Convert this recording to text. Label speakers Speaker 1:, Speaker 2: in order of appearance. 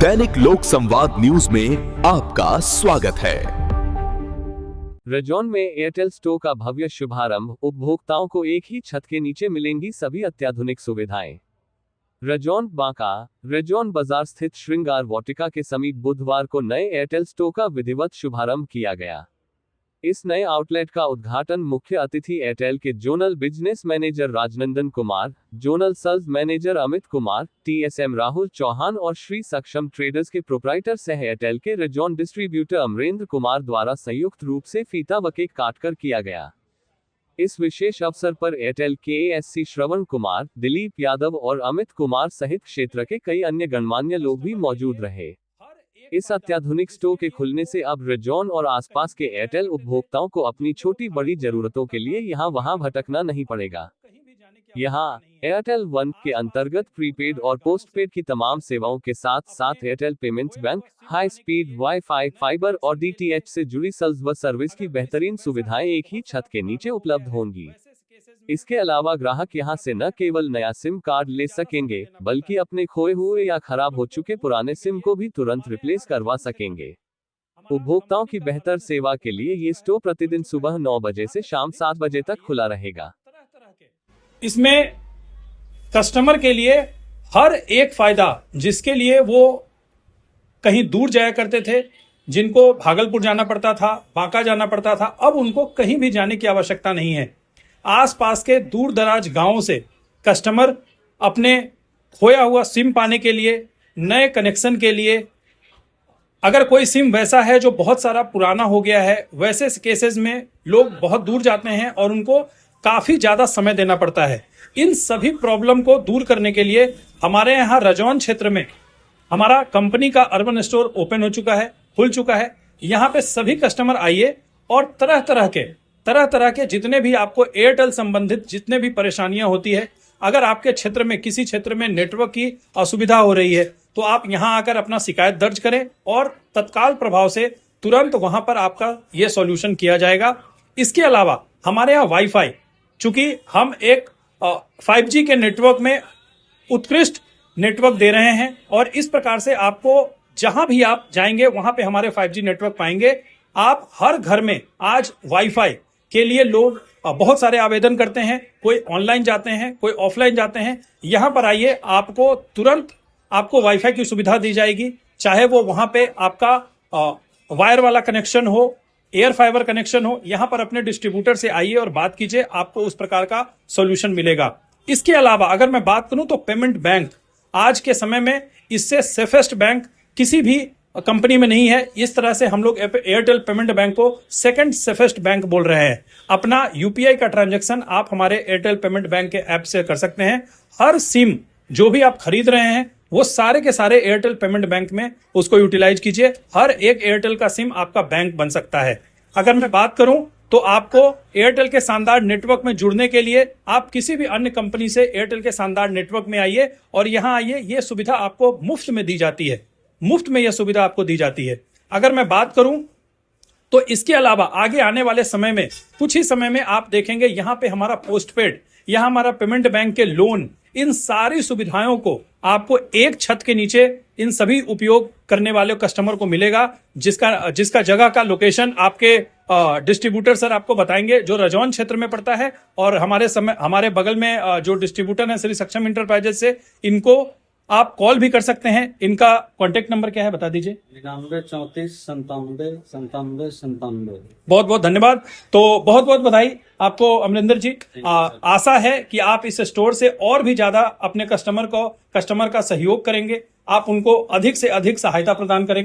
Speaker 1: दैनिक लोक संवाद न्यूज में आपका स्वागत है।
Speaker 2: रजौन में एयरटेल स्टोर का भव्य शुभारंभ। उपभोक्ताओं को एक ही छत के नीचे मिलेंगी सभी अत्याधुनिक सुविधाएं। रजौन बांका। रजौन बाजार स्थित श्रृंगार वाटिका के समीप बुधवार को नए एयरटेल स्टोर का विधिवत शुभारंभ किया गया। इस नए आउटलेट का उद्घाटन मुख्य अतिथि एयरटेल के zonal business manager Rajnandan Kumar, zonal sales manager Amit Kumar, TSM Rahul Chauhan और श्री सक्षम ट्रेडर्स के प्रोप्राइटर सह एयरटेल के रजौन डिस्ट्रीब्यूटर अमरेंद्र कुमार द्वारा संयुक्त रूप से फीता व केक काटकर किया गया। इस विशेष अवसर पर एयरटेल के ASC श्रवण कुमार, दिलीप यादव और अमित कुमार सहित क्षेत्र के कई अन्य गणमान्य लोग भी मौजूद रहे। इस अत्याधुनिक स्टोर के खुलने से अब रजौन और आसपास के एयरटेल उपभोक्ताओं को अपनी छोटी बड़ी जरूरतों के लिए यहाँ वहाँ भटकना नहीं पड़ेगा। यहाँ एयरटेल वन के अंतर्गत प्रीपेड और पोस्टपेड की तमाम सेवाओं के साथ साथ Airtel payments bank, high speed wifi, fibre और DTH से जुड़ी सेल्स व सर्विस की बेहतरीन सुविधाएं एक ही छत के नीचे उपलब्ध होंगी। इसके अलावा ग्राहक यहां से न केवल नया सिम कार्ड ले सकेंगे, बल्कि अपने खोए हुए या खराब हो चुके पुराने सिम को भी तुरंत रिप्लेस करवा सकेंगे। उपभोक्ताओं की बेहतर सेवा के लिए ये स्टोर प्रतिदिन सुबह 9 बजे से शाम 7 बजे तक खुला रहेगा।
Speaker 3: इसमें कस्टमर के लिए हर एक फायदा, जिसके लिए वो कहीं दूर जाया करते थे, जिनको भागलपुर जाना पड़ता था, बांका जाना पड़ता था, अब उनको कहीं भी जाने की आवश्यकता नहीं है। आसपास के दूर दराज गांवों से कस्टमर अपने खोया हुआ सिम पाने के लिए, नए कनेक्शन के लिए, अगर कोई सिम वैसा है जो बहुत सारा पुराना हो गया है, वैसे केसेस में लोग बहुत दूर जाते हैं और उनको काफी ज्यादा समय देना पड़ता है। इन सभी प्रॉब्लम को दूर करने के लिए हमारे यहाँ रजौन क्षेत्र में हमारा कंपनी का अर्बन स्टोर ओपन हो चुका है, खुल चुका है। यहाँ पे सभी कस्टमर आइए और तरह तरह के जितने भी आपको एयरटेल संबंधित जितने भी परेशानियां होती है, अगर आपके क्षेत्र में किसी क्षेत्र में नेटवर्क की असुविधा हो रही है, तो आप यहां आकर अपना शिकायत दर्ज करें और तत्काल प्रभाव से तुरंत वहां पर आपका ये सॉल्यूशन किया जाएगा। इसके अलावा हमारे यहाँ वाईफाई, चूंकि हम एक 5G के नेटवर्क में उत्कृष्ट नेटवर्क दे रहे हैं और इस प्रकार से आपको जहां भी आप जाएंगे वहां पे हमारे 5G नेटवर्क पाएंगे। आप हर घर में आज वाईफाई के लिए लोग बहुत सारे आवेदन करते हैं, कोई ऑनलाइन जाते हैं, कोई ऑफलाइन जाते हैं। यहां पर आइए, आपको तुरंत आपको वाईफाई की सुविधा दी जाएगी, चाहे वो वहां पे आपका वायर वाला कनेक्शन हो, एयर फाइबर कनेक्शन हो। यहां पर अपने डिस्ट्रीब्यूटर से आइए और बात कीजिए, आपको उस प्रकार का सॉल्यूशन मिलेगा। इसके अलावा अगर मैं बात करूं तो पेमेंट बैंक आज के समय में इससे सेफेस्ट बैंक किसी भी कंपनी में नहीं है। इस तरह से हम लोग एयरटेल पेमेंट बैंक को सेकंड सेफेस्ट बैंक बोल रहे हैं। अपना UPI का ट्रांजैक्शन आप हमारे एयरटेल पेमेंट बैंक के ऐप से कर सकते हैं। हर सिम जो भी आप खरीद रहे हैं वो सारे के सारे एयरटेल पेमेंट बैंक में उसको यूटिलाइज कीजिए। हर एक एयरटेल का सिम आपका बैंक बन सकता है। अगर मैं बात करूं तो आपको एयरटेल के शानदार नेटवर्क में जुड़ने के लिए आप किसी भी अन्य कंपनी से एयरटेल के शानदार नेटवर्क में आइए और यहां आइए। ये सुविधा आपको मुफ्त में दी जाती है, मुफ्त में यह सुविधा आपको दी जाती है। अगर मैं बात करूं तो इसके अलावा आगे आने वाले समय में, कुछ ही समय में आप देखेंगे यहां पे हमारा पोस्टपेड, यहां हमारा पेमेंट बैंक के लोन, इन सारी सुविधाओं को आपको एक छत के नीचे इन सभी उपयोग करने वाले कस्टमर को मिलेगा, जिसका जगह का लोकेशन आपके डिस्ट्रीब्यूटर सर आपको बताएंगे, जो रजौन क्षेत्र में पड़ता है। और हमारे बगल में जो डिस्ट्रीब्यूटर है श्री सक्षम इंटरप्राइजेस से, इनको आप कॉल भी कर सकते हैं। इनका कॉन्टेक्ट नंबर क्या है, बता दीजिए।
Speaker 4: 9934979797।
Speaker 3: बहुत बहुत धन्यवाद। तो बहुत बहुत बधाई आपको अमरिंदर जी। आशा है कि आप इस स्टोर से और भी ज्यादा अपने कस्टमर का सहयोग करेंगे, आप उनको अधिक से अधिक सहायता प्रदान करेंगे।